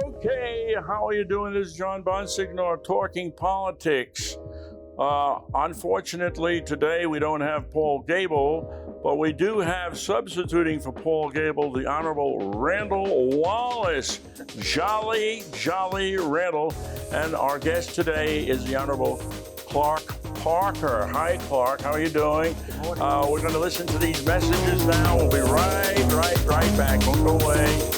Okay, how are you doing? This is John Bonsignor, Talking Politics. Unfortunately, today we don't have Paul Gable, but we do have substituting for Paul Gable, the Honorable Randall Wallace. Jolly Randall. And our guest today is the Honorable Clark Parker. Hi, Clark. How are you doing? We're going to listen to these messages now. We'll be right back. Don't go away.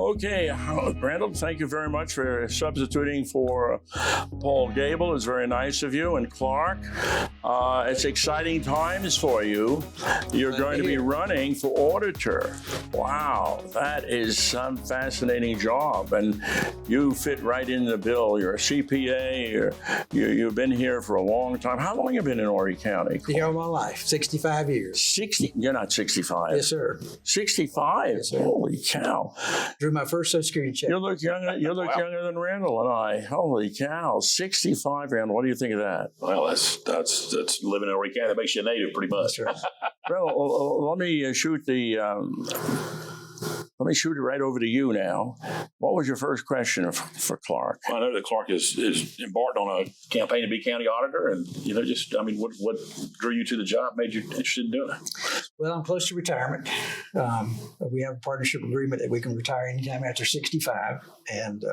Okay, Randall, thank you very much for substituting for Paul Gable. It's very nice of you. And Clark, it's exciting times for you. You're going to be running for auditor. Wow, that is some fascinating job. And you fit right in the bill. You're a CPA. You've been here for a long time. How long have you been in Horry County? Here all my life, 65 years. 60? You're not 65. Yes, sir. 65? Yes, sir. Holy cow. Drew my first Social Security check. You look younger. You look younger than Randall and I. Holy cow! 65, Randall. What do you think of that? Well, that's living in Horry County. That makes you a native, pretty much. That's right. Well, let me shoot it right over to you now. What was your first question for Clark? Well, I know that Clark is embarked on a campaign to be county auditor, and what drew you to the job, made you interested in doing it? Well, I'm close to retirement. We have a partnership agreement that we can retire anytime after 65, and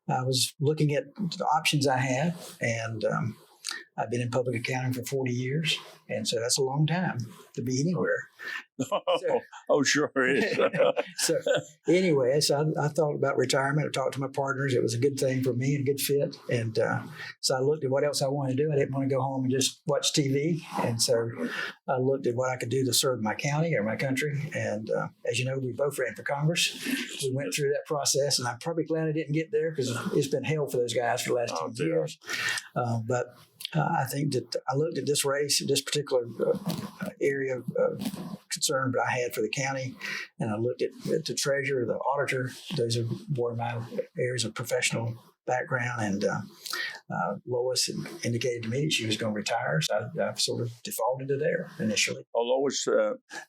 I was looking at the options I have, and I've been in public accounting for 40 years, and so that's a long time to be anywhere. Sure it is. So anyway, I thought about retirement. I talked to my partners. It was a good thing for me and a good fit. And so I looked at what else I wanted to do. I didn't want to go home and just watch TV. And so I looked at what I could do to serve my county or my country. And as you know, we both ran for Congress. We went through that process, and I'm probably glad I didn't get there because it's been hell for those guys for the last 10 years. But I think that I looked at this race, this particular area of concern that I had for the county, and I looked at the treasurer, the auditor. Those are more of my areas of professional background, and Lois had indicated to me that she was going to retire, so I sort of defaulted to there initially. Oh, Lois,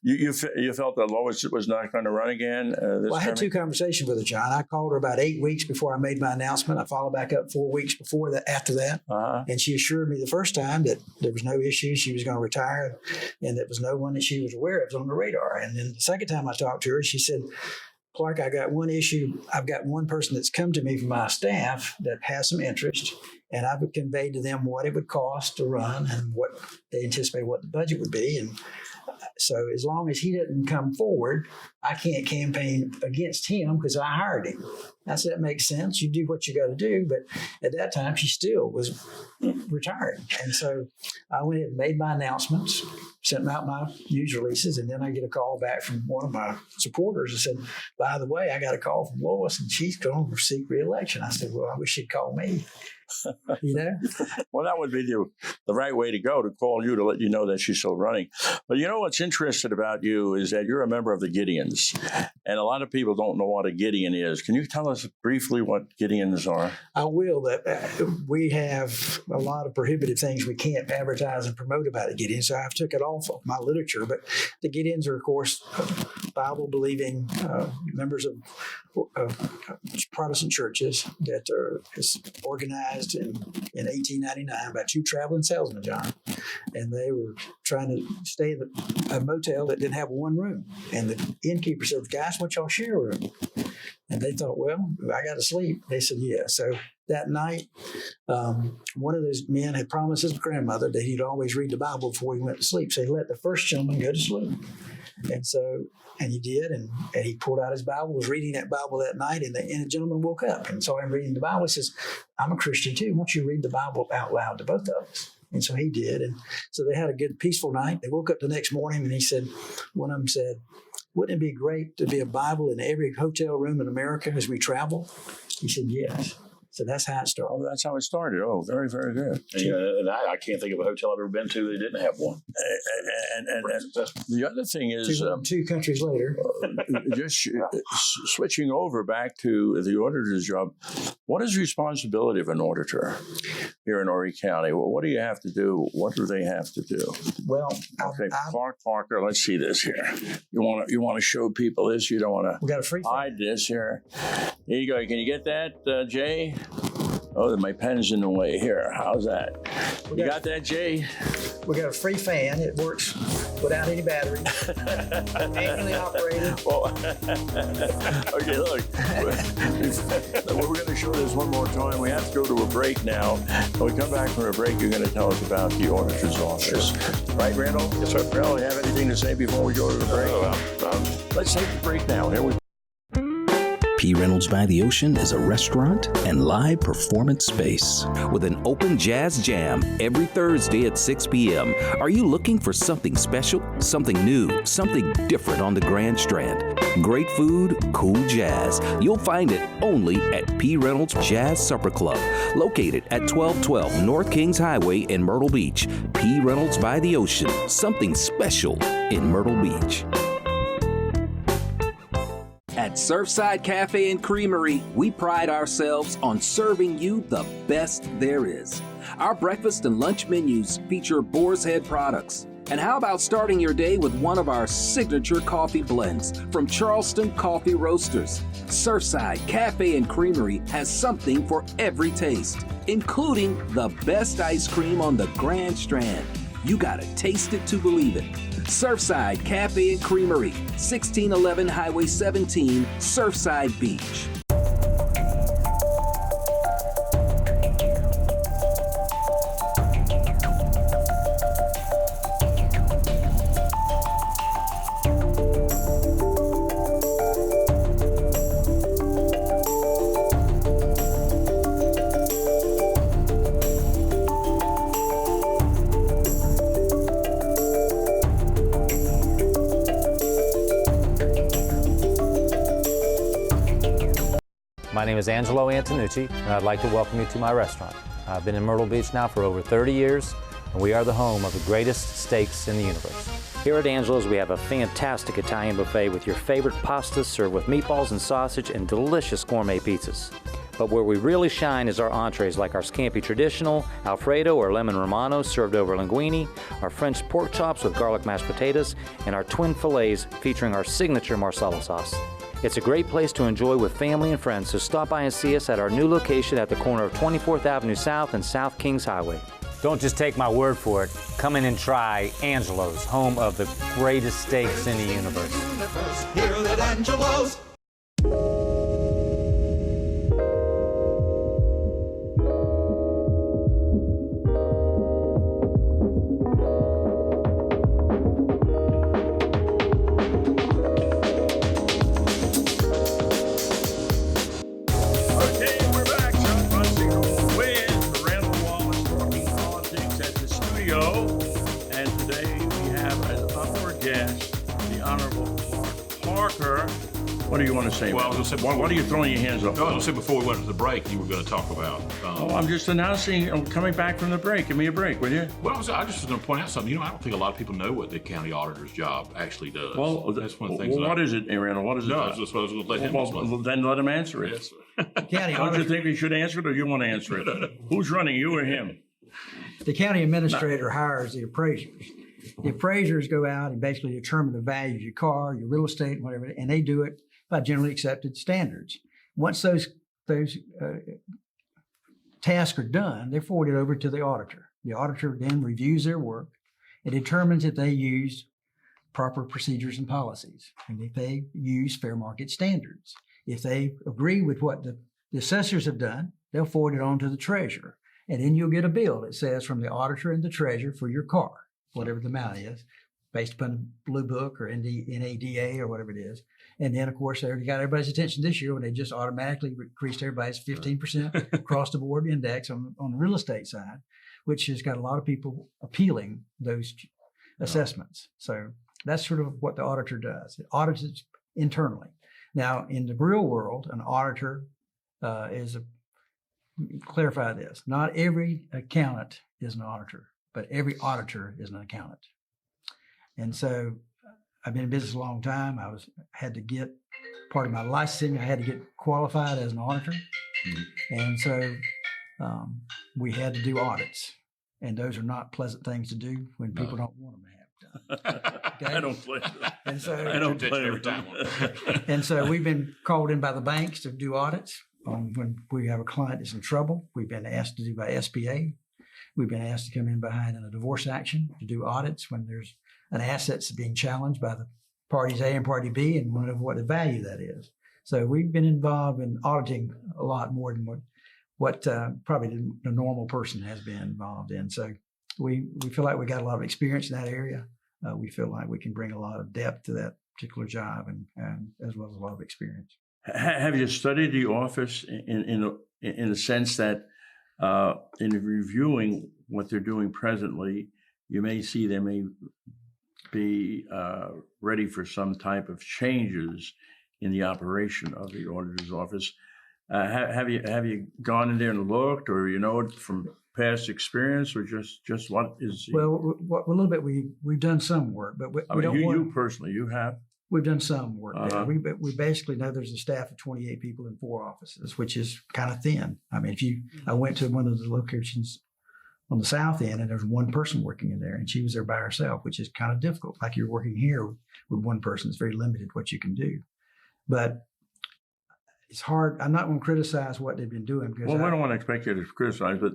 you felt that Lois was not going to run again? Well, I had two conversations with her, John. I called her about 8 weeks before I made my announcement. I followed back up 4 weeks before that. After that, and she assured me the first time that there was no issue. She was going to retire, and there was no one that she was aware of on the radar. And then the second time I talked to her, she said, Clark, I got one issue. I've got one person that's come to me from my staff that has some interest, and I've conveyed to them what it would cost to run and what they anticipate what the budget would be. And so as long as he doesn't come forward, I can't campaign against him because I hired him. I said, that makes sense. You do what you got to do. But at that time, she still was retiring. And so I went ahead and made my announcements, sent out my news releases, and then I get a call back from one of my supporters and said, by the way, I got a call from Lois, and she's going to seek re-election. I said, well, I wish she'd call me. You know? Well, that would be the right way to go, to call you to let you know that she's still running. But you know what's interesting about you is that you're a member of the Gideons, and a lot of people don't know what a Gideon is. Can you tell us briefly what Gideons are? I will. We have a lot of prohibited things we can't advertise and promote about the Gideons, so I've took it off of my literature. But the Gideons are, of course, Bible-believing members of Protestant churches that are organized in 1899 by two traveling salesmen, John. And they were trying to stay in a motel that didn't have one room. And the innkeeper said, guys, why don't y'all share a room? And they thought, well, I got to sleep. They said, yeah. So that night, one of those men had promised his grandmother that he'd always read the Bible before he went to sleep. So he let the first gentleman go to sleep. And he did, and he pulled out his Bible, was reading that Bible that night, and the gentleman woke up and saw him reading the Bible. He says, I'm a Christian too. Why don't you read the Bible out loud to both of us? And so he did. And so they had a good, peaceful night. They woke up the next morning, and one of them said, wouldn't it be great to be a Bible in every hotel room in America as we travel? He said, yes. So that's how it started. Oh, that's how it started. Oh, very, very good. And I can't think of a hotel I've ever been to that didn't have one. And the other thing is, two countries later, just switching over back to the auditor's job, what is the responsibility of an auditor here in Horry County? Well, what do you have to do? What do they have to do? Well, okay, Clark Parker, let's see this here. You want to show people this? You don't want we got a free to hide this here. Here you go. Can you get that, Jay? Oh, my pen's in the way here. How's that? You got that, Jay? We got a free fan. It works without any battery. Manually operated. Well, okay, look. We're going to show this one more time. We have to go to a break now. When we come back from a break, you're going to tell us about the auditor's office. Sure. Right, Randall? Yes, sir. Randall, you have anything to say before we go to the break? Let's take the break now. Here we go. P. Reynolds by the Ocean is a restaurant and live performance space with an open jazz jam every Thursday at 6 p.m. Are you looking for something special, something new, something different on the Grand Strand? Great food, cool jazz. You'll find it only at P. Reynolds Jazz Supper Club, located at 1212 North Kings Highway in Myrtle Beach. P. Reynolds by the Ocean, something special in Myrtle Beach. At Surfside Cafe and Creamery, we pride ourselves on serving you the best there is. Our breakfast and lunch menus feature Boar's Head products. And how about starting your day with one of our signature coffee blends from Charleston Coffee Roasters? Surfside Cafe and Creamery has something for every taste, including the best ice cream on the Grand Strand. You gotta taste it to believe it. Surfside Cafe and Creamery, 1611 Highway 17, Surfside Beach. My name is Angelo Antonucci, and I'd like to welcome you to my restaurant. I've been in Myrtle Beach now for over 30 years, and we are the home of the greatest steaks in the universe. Here at Angelo's, we have a fantastic Italian buffet with your favorite pastas served with meatballs and sausage and delicious gourmet pizzas. But where we really shine is our entrees like our scampi traditional, Alfredo or lemon romano served over linguine, our French pork chops with garlic mashed potatoes, and our twin fillets featuring our signature marsala sauce. It's a great place to enjoy with family and friends, so stop by and see us at our new location at the corner of 24th Avenue South and South Kings Highway. Don't just take my word for it. Come in and try Angelo's, home of the greatest steaks in the universe. Here at Angelo's. What do you want to say? Well, I was going to say, what are you throwing your hands up? No, I was going to say before we went to the break, you were going to talk about. I'm just announcing. I'm coming back from the break. Give me a break, will you? Well, I just was going to point out something. You know, I don't think a lot of people know what the county auditor's job actually does. Well, that's one of the things. What is it, Randall? What is it? No, I was going to let him. Well, then let him answer it. Yes, County Don't auditor, you think he should answer it, or you want to answer it? Who's running, you or him? the county administrator hires the appraisers. The appraisers go out and basically determine the value of your car, your real estate, whatever, and they do it by generally accepted standards. Once those tasks are done, they're forwarded over to the auditor. The auditor then reviews their work and determines if they use proper procedures and policies, and if they use fair market standards. If they agree with what the assessors have done, they'll forward it on to the treasurer. And then you'll get a bill that says from the auditor and the treasurer for your car, whatever the amount is, based upon Blue Book or NADA or whatever it is. And then, of course, they got everybody's attention this year when they just automatically increased everybody's 15% across the board index on the real estate side, which has got a lot of people appealing those assessments. So That's sort of what the auditor does. It audits internally. Now, in the real world, an auditor clarify this. Not every accountant is an auditor, but every auditor is an accountant. And so I've been in business a long time. Had to get part of my licensing. I had to get qualified as an auditor. Mm-hmm. And so we had to do audits. And those are not pleasant things to do when people don't want them to have done. Okay? I don't blame them. And so I don't blame every them. time. And so we've been called in by the banks to do audits. When we have a client that's in trouble, we've been asked to do by SBA. We've been asked to come in behind in a divorce action to do audits when there's an asset that's being challenged by the parties A and party B and wonder what the value that is. So we've been involved in auditing a lot more than what probably the normal person has been involved in. So we feel like we got a lot of experience in that area. We feel like we can bring a lot of depth to that particular job and as well as a lot of experience. Have you studied the office in the sense that in reviewing what they're doing presently, you may see they may be ready for some type of changes in the operation of the auditor's office? Have you gone in there and looked, or you know it from past experience, or just what is? Well, a little bit. We've done some work, but we don't want. You personally, you have. We've done some work there. We basically know there's a staff of 28 people in 4 offices, which is kind of thin. I mean, I went to one of the locations on the south end, and there's one person working in there, and she was there by herself, which is kind of difficult. Like you're working here with one person, it's very limited what you can do. But it's hard. I'm not going to criticize what they've been doing because I don't want to expect you to criticize, but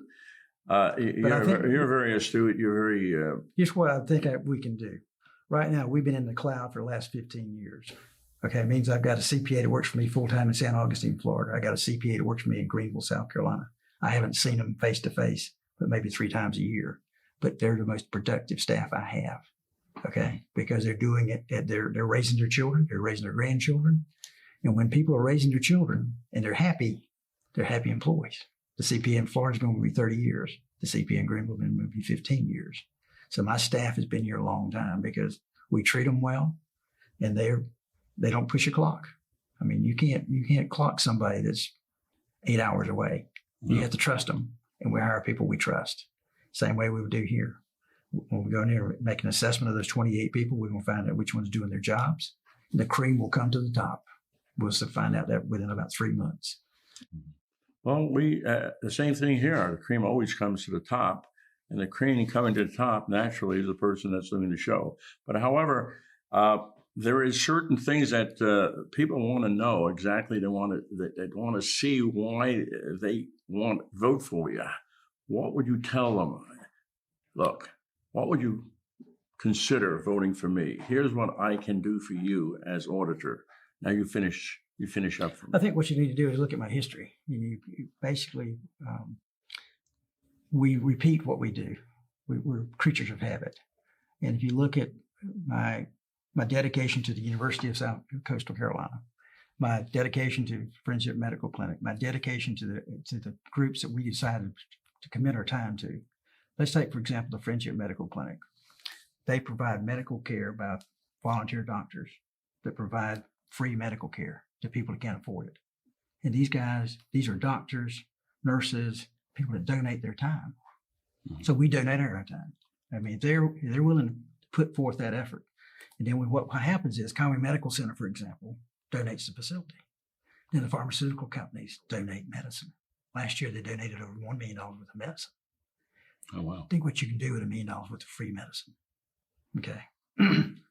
you're very astute. You're very. Here's what I think we can do. Right now, we've been in the cloud for the last 15 years. Okay, it means I've got a CPA that works for me full-time in San Augustine, Florida. I got a CPA that works for me in Greenville, South Carolina. I haven't seen them face-to-face, but maybe 3 times a year. But they're the most productive staff I have, okay, because they're doing it, they're raising their children, they're raising their grandchildren. And when people are raising their children and they're happy employees. The CPA in Florida has been with me 30 years. The CPA in Greenville has been with me 15 years. So my staff has been here a long time because we treat them well, and they don't push a clock. I mean, you can't clock somebody that's 8 hours away. You have to trust them, and we hire people we trust. Same way we would do here. When we go in there and make an assessment of those 28 people, we're going to find out which one's doing their jobs. And the cream will come to the top. We'll find out that within about 3 months. Well, the same thing here. The cream always comes to the top. And the cream coming to the top naturally is the person that's doing the show. But however, there is certain things that people want to know exactly. They want to see why they want to vote for you. What would you tell them? Look, what would you consider voting for me? Here's what I can do for you as auditor. Now you finish up for me. I think what you need to do is look at my history. You basically. We repeat what we do. We're creatures of habit. And if you look at my dedication to the University of South Coastal Carolina, my dedication to Friendship Medical Clinic, my dedication to the groups that we decided to commit our time to. Let's take, for example, the Friendship Medical Clinic. They provide medical care by volunteer doctors that provide free medical care to people that can't afford it. And these are doctors, nurses, people that donate their time. Mm-hmm. So we donate our time. I mean, they're willing to put forth that effort. And then what happens is Conway Medical Center, for example, donates the facility. Then the pharmaceutical companies donate medicine. Last year, they donated over $1 million worth of medicine. Oh, wow. Think what you can do with $1 million worth of free medicine. Okay.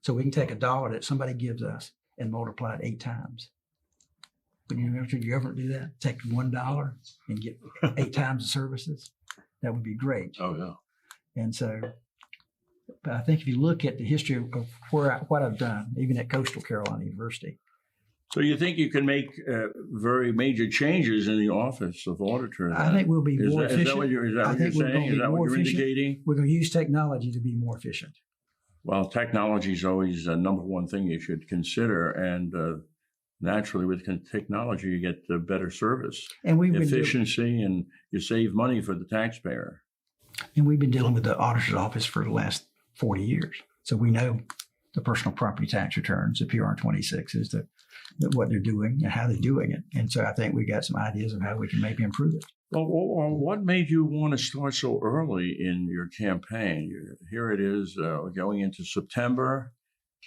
So we can take $1 that somebody gives us and multiply it 8 times. But you ever do that? Take $1 and get 8 times the services? That would be great. Oh, yeah. And so, but I think if you look at the history of what I've done, even at Coastal Carolina University. So you think you can make very major changes in the office of auditor? I think we'll be more efficient. Is that what you're saying? Is that what you're indicating? We're going to use technology to be more efficient. Well, technology is always the number one thing you should consider. And naturally, with technology, you get better service, and efficiency, and you save money for the taxpayer. And we've been dealing with the auditor's office for the last 40 years. So we know the personal property tax returns, the PR-26, as to what they're doing and how they're doing it. And so I think we got some ideas of how we can maybe improve it. Well, what made you want to start so early in your campaign? Here it is going into September,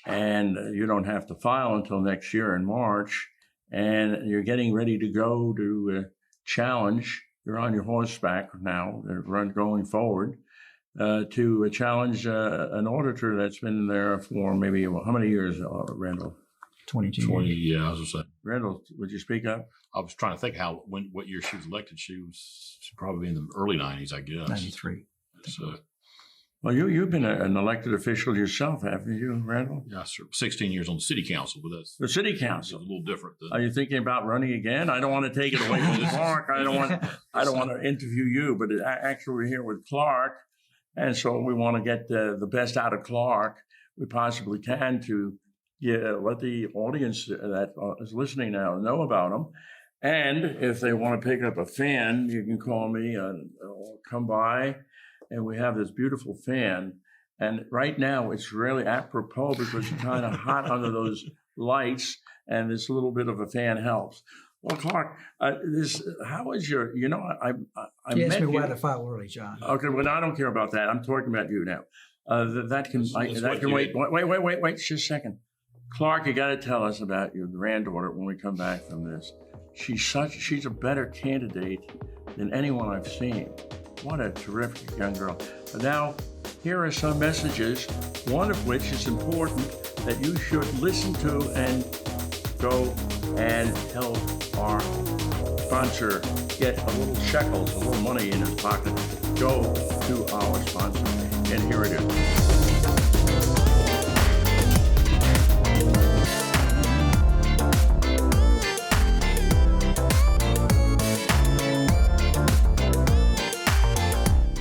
and you don't have to file until next year in March, and you're getting ready to go to challenge. You're on your horseback now, going forward, to challenge an auditor that's been there for maybe, how many years, Randall? 22 20, years. yeah, I was just saying. Randall, would you speak up? I was trying to think what year she was elected. She's probably in the early 90s, I guess. 93. So, Well, you've been an elected official yourself, haven't you, Randall? yeah, sir. 16 years on the city council, but that's The city a council. little different. Are you thinking about running again? I don't want to take it away from Clark. I don't want to interview you, but actually we're here with Clark, and so we want to get the best out of Clark we possibly can to let the audience that is listening now know about him. And if they want to pick up a fan, you can call me or come by, and we have this beautiful fan. And right now it's really apropos because it's kind of hot under those lights, and this little bit of a fan helps. Well, Clark, how is your? I You asked met me you. why to file early, John. Okay, well, I don't care about that. I'm talking about you now. That can wait. Wait, just a second. Clark, you got to tell us about your granddaughter when we come back from this. She's a better candidate than anyone I've seen. What a terrific young girl. But now, here are some messages, one of which is important that you should listen to and go and help our sponsor get a little shekels, a little money in his pocket. Go to our sponsor, and here it is.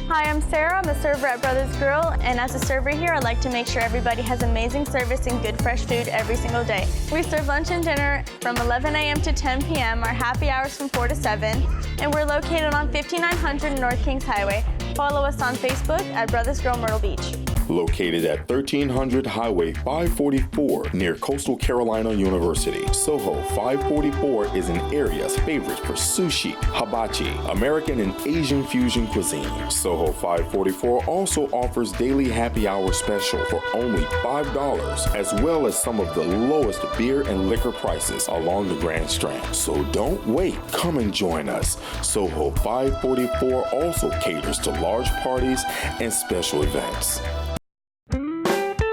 Hi, I'm Sarah. I'm a server at Brothers Grill, and as a server here, I like to make sure everybody has amazing service and good fresh food every single day. We serve lunch and dinner from 11 a.m. to 10 p.m., our happy hours from 4 to 7, and we're located on 5900 North Kings Highway. Follow us on Facebook at Brothers Grill Myrtle Beach. Located at 1300 Highway 544 near Coastal Carolina University. Soho 544 is an area's favorite for sushi, hibachi, American and Asian fusion cuisine. Soho 544 also offers daily happy hour special for only $5, as well as some of the lowest beer and liquor prices along the Grand Strand. So don't wait, come and join us. Soho 544 also caters to large parties and special events.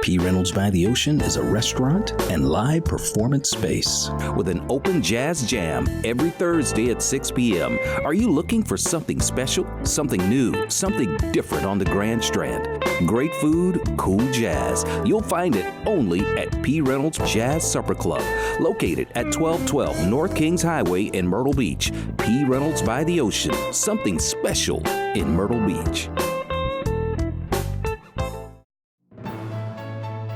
P. Reynolds by the Ocean is a restaurant and live performance space with an open jazz jam every Thursday at 6 p.m. Are you looking for something special, something new, something different on the Grand Strand? Great food, cool jazz. You'll find it only at P. Reynolds Jazz Supper Club, located at 1212 North Kings Highway in Myrtle Beach. P. Reynolds by the Ocean, something special in Myrtle Beach.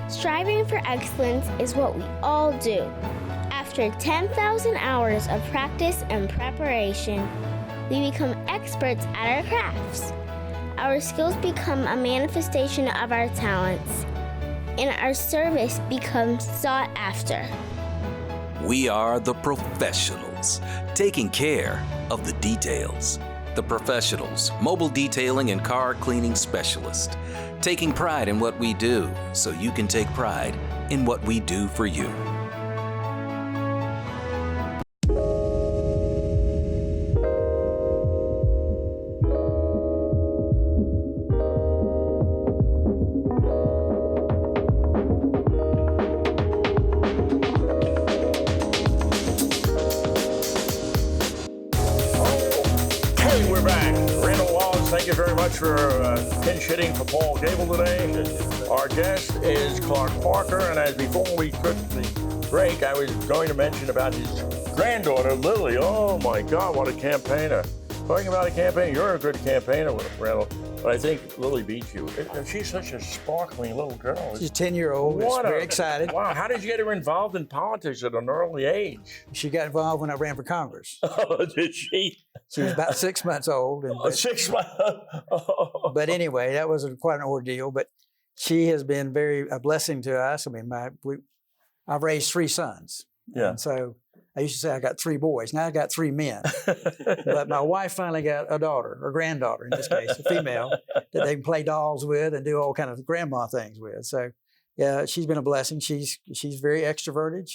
Striving for excellence is what we all do. After 10,000 hours of practice and preparation, we become experts at our crafts. Our skills become a manifestation of our talents, and our service becomes sought after. We are the professionals, taking care of the details. The Professionals, mobile detailing and car cleaning specialist. Taking pride in what we do, so you can take pride in what we do for you. We're back. Randall Wallace, thank you very much for pinch hitting for Paul Gable today. Our guest is Clark Parker, and as before we took the break, I was going to mention about his granddaughter, Lily. Oh my God, what a campaigner. Talking about a campaign, you're a good campaigner, Randall, but I think Lily beat you. She's such a sparkling little girl. She's a 10-year-old. Very excited. Wow, how did you get her involved in politics at an early age? She got involved when I ran for Congress. Oh, did she? She was about 6 months old. And, 6 months. but anyway, that was quite an ordeal. But she has been a blessing to us. I mean, I've raised 3 sons. Yeah. And so I used to say I got 3 boys. Now I got 3 men. But my wife finally got a daughter, or granddaughter in this case, a female, that they can play dolls with and do all kind of grandma things with. So yeah, she's been a blessing. She's very extroverted.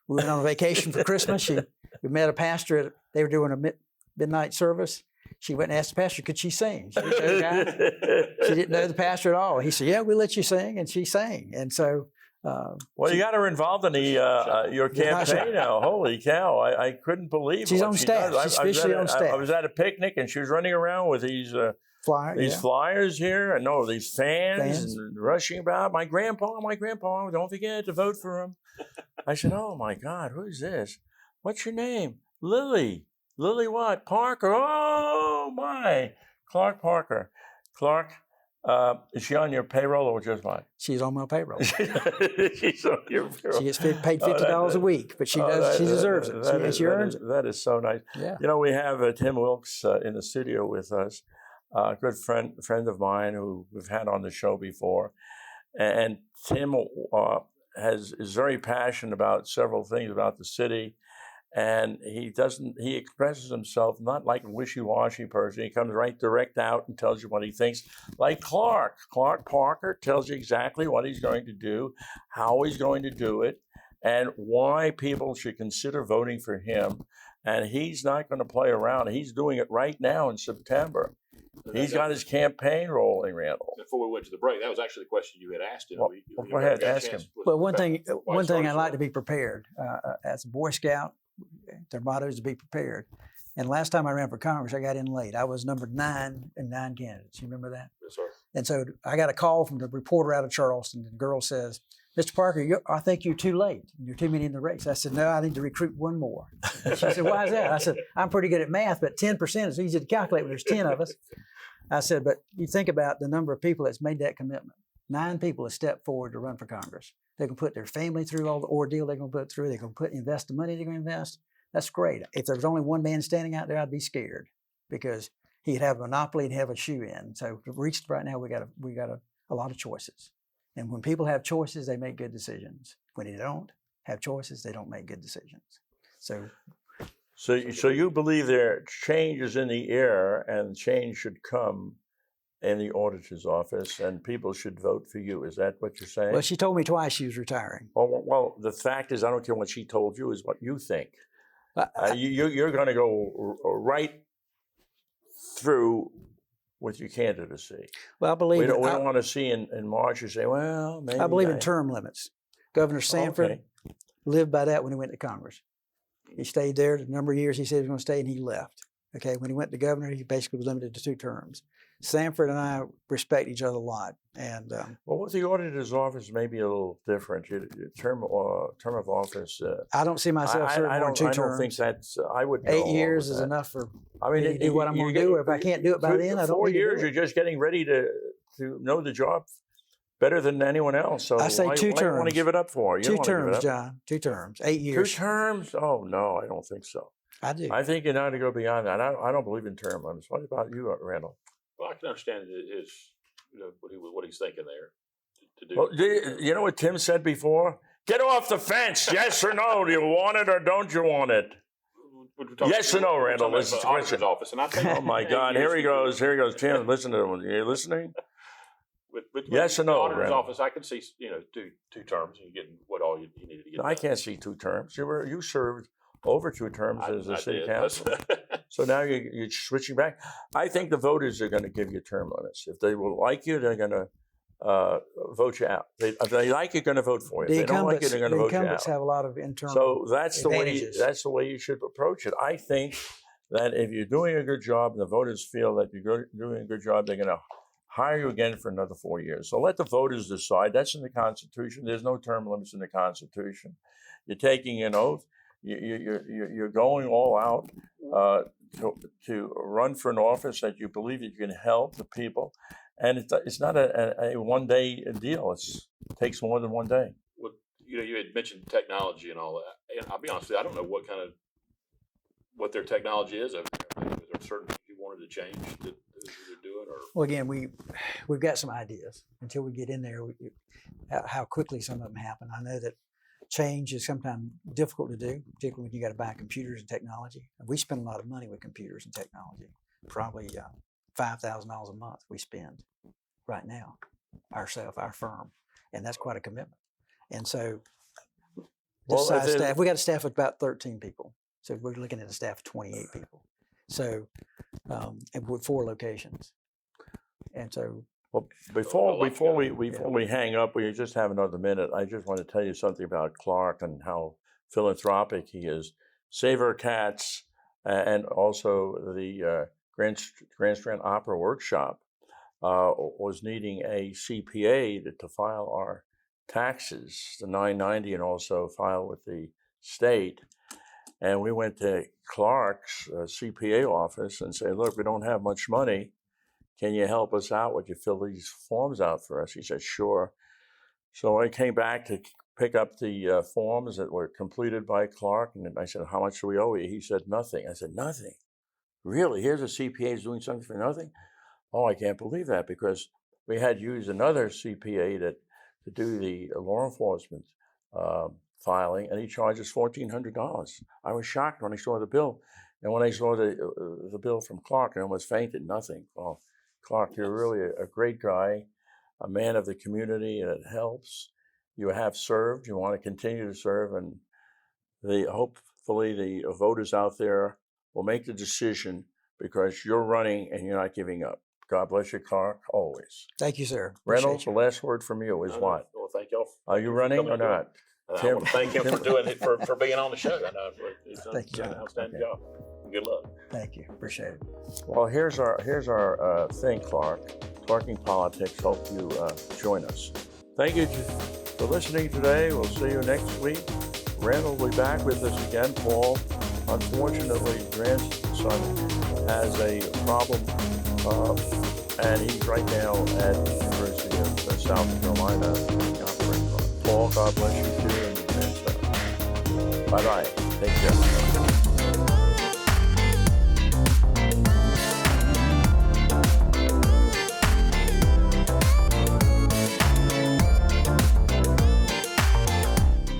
We went on a vacation for Christmas. We met a pastor. They were doing a midnight service. She went and asked the pastor, could she sing? She didn't know the guy. She didn't know the pastor at all. He said, yeah, we'll let you sing. And she sang. And so. Well, you got her involved in your campaign now. Holy cow. I couldn't believe she's what on she staff. does. She's officially on staff. I was at a picnic and she was running around with these flyers here and these fans and rushing about. My grandpa, don't forget to vote for him. I said, oh my God, who's this? What's your name? Lily. Lily what? Parker. Oh my. Clark Parker. Clark, is she on your payroll or just mine? She's on my payroll. She's on your payroll. She gets paid $50 a week, but she deserves it. She earns it. That is so nice. Yeah. We have Tim Wilkes in the studio with us, a good friend of mine who we've had on the show before. And Tim is very passionate about several things about the city. And he expresses himself not like a wishy-washy person. He comes right direct out and tells you what he thinks. Like Clark Parker tells you exactly what he's going to do, how he's going to do it, and why people should consider voting for him. And he's not going to play around. He's doing it right now in September. He's got his campaign rolling, Randall. Before we went to the break, that was actually the question you had asked him. Well, go ahead, ask him. Well, one thing I like to be prepared. As a Boy Scout, their motto is to be prepared. And last time I ran for Congress, I got in late. I was number 9 in 9 candidates. You remember that? Yes, sir. And so I got a call from the reporter out of Charleston. And the girl says, Mr. Parker, I think you're too late. You're too many in the race. I said, no, I need to recruit 1 more. And she said, why is that? I said, I'm pretty good at math, but 10% is easy to calculate when there's 10 of us. I said, but you think about the number of people that's made that commitment. 9 people have stepped forward to run for Congress. They can put their family through all the ordeal they're going to put through. They're going to invest the money they're going to invest. That's great. If there was only 1 man standing out there, I'd be scared because he'd have a monopoly and have a shoe in. So to reach right now, we got a lot of choices. And when people have choices, they make good decisions. When they don't have choices, they don't make good decisions. So you believe there are changes in the air and change should come in the auditor's office and people should vote for you. Is that what you're saying? Well, she told me twice she was retiring. Well, the fact is, I don't care what she told you, is what you think. You're going to go right through with your candidacy. Well, I believe we don't want to see in March you say, well, maybe. I believe in term limits. Governor Sanford lived by that when he went to Congress. He stayed there the number of years he said he was going to stay, and he left. Okay, when he went to governor, he basically was limited to 2 terms. Sanford and I respect each other a lot. And well, with the auditor's office, maybe a little different. Your term of office. I don't see myself serving more than 2 terms. I don't think that's. I would. 8 years is enough for. Me to do what I'm going to do. If I can't do it by then, I don't. 4 need years, to do it. You're just getting ready to know the job better than anyone else. So I say 2 terms. Why do you want to give it up for? You 2 terms, John. 2 terms. 8 years. 2 terms? Oh no, I don't think so. I do. I think you need to go beyond that. I don't believe in term limits. What about you, Randall? Well, I can understand what he's thinking there to do. Well, you know what Tim said before? Get off the fence. Yes or no? Do you want it or don't you want it? Yes or no, Randall? This is the question. Office, and I think, oh my God! Here he goes. Tim, listen to him. Are you listening? With yes or no, the auditor's Randall? office, I can see two terms. And you're getting what all you needed to get. I can't see 2 terms. You served over 2 terms as a city council. So now you're switching back. I think the voters are going to give you term limits. If they will like you, they're going to vote you out. If they like you, they're going to vote for you. If they don't like you, they're going to vote you out. The incumbents have a lot of internal So that's advantages. the way you should approach it. I think that if you're doing a good job and the voters feel that you're doing a good job, they're going to hire you again for another 4 years. So let the voters decide. That's in the Constitution. There's no term limits in the Constitution. You're taking an oath. You're going all out to run for an office that you believe that you can help the people, and it's not a one-day deal. It takes more than 1 day. Well, you had mentioned technology and all that, and I'll be honest with you, I don't know what their technology is. Is there certain things you wanted to change that they're doing? it? Or Well, again, we've got some ideas. Until we get in there, how quickly some of them happen. I know that change is sometimes difficult to do, particularly when you got to buy computers and technology. And we spend a lot of money with computers and technology. Probably $5,000 a month we spend right now, our firm, and that's quite a commitment. And so, this size staff, we got a staff of about 13 people. So we're looking at a staff of 28 people. So, and with 4 locations. And so, well, before we hang up, we just have another minute. I just want to tell you something about Clark and how philanthropic he is. Save Our Cats and also the Grand Strand Opera Workshop was needing a CPA to file our taxes, the 990, and also file with the state. And we went to Clark's CPA office and said, look, we don't have much money. Can you help us out? Would you fill these forms out for us? He said, sure. So I came back to pick up the forms that were completed by Clark. And I said, how much do we owe you? He said, nothing. I said, nothing? Really? Here's a CPA doing something for nothing? Oh, I can't believe that, because we had used another CPA to do the law enforcement filing, and he charges $1,400. I was shocked when I saw the bill. And when I saw the bill from Clark, I almost fainted. Nothing. Oh, Clark, you're really a great guy, a man of the community, and it helps. You have served. You want to continue to serve, and hopefully the voters out there will make the decision, because you're running and you're not giving up. God bless you, Clark, always. thank you, sir. Reynolds, the last word from you is what? Well, thank y'all. Are you running or not? I want to thank him for doing it, for being on the show. I know it's Thank you, an John. outstanding job. Good luck. Thank you. Appreciate it. Well, here's our thing, Clark. Talking Politics. Hope you join us. Thank you for listening today. We'll see you next week. Randall will be back with us again. Paul, unfortunately, grandson has a problem, and he's right now at the University of South Carolina. Paul, God bless you too, and your grandson. Bye-bye. Take care.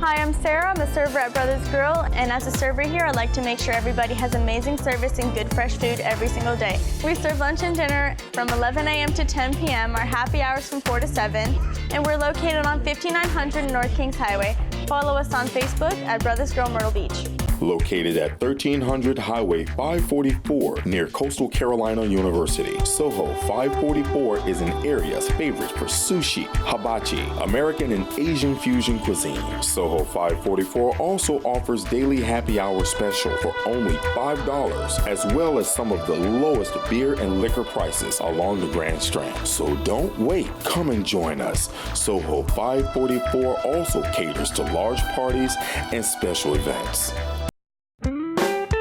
Hi, I'm Sarah. I'm a server at Brothers Grill, and as a server here, I like to make sure everybody has amazing service and good fresh food every single day. We serve lunch and dinner from 11 a.m. to 10 p.m., our happy hours from 4 to 7, and we're located on 5900 North Kings Highway. Follow us on Facebook at Brothers Grill Myrtle Beach. Located at 1300 Highway 544 near Coastal Carolina University, Soho 544 is an area's favorite for sushi, hibachi, American and Asian fusion cuisine. Soho 544 also offers daily happy hour special for only $5, as well as some of the lowest beer and liquor prices along the Grand Strand. So don't wait, come and join us. Soho 544 also caters to large parties and special events.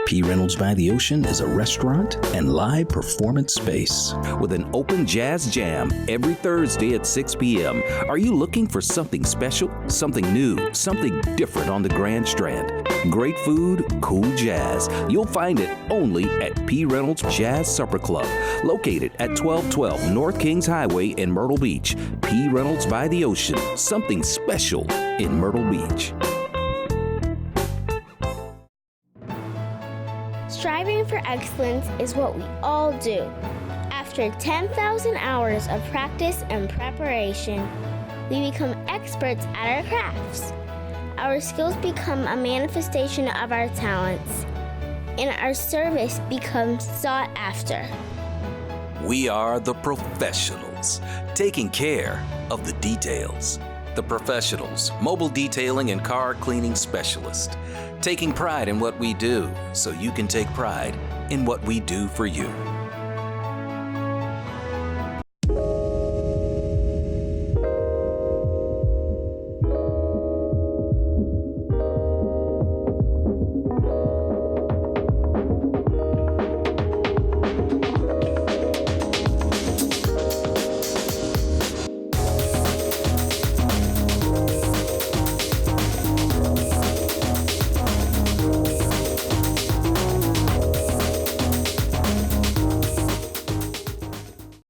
P. Reynolds by the Ocean is a restaurant and live performance space with an open jazz jam every Thursday at 6 p.m. Are you looking for something special, something new, something different on the Grand Strand? Great food, cool jazz. You'll find it only at P. Reynolds Jazz Supper Club, located at 1212 North Kings Highway in Myrtle Beach. P. Reynolds by the Ocean, something special in Myrtle Beach. Striving for excellence is what we all do. After 10,000 hours of practice and preparation, we become experts at our crafts. Our skills become a manifestation of our talents, and our service becomes sought after. We are the professionals, taking care of the details. The Professionals, mobile detailing and car cleaning specialist. Taking pride in what we do so you can take pride in what we do for you.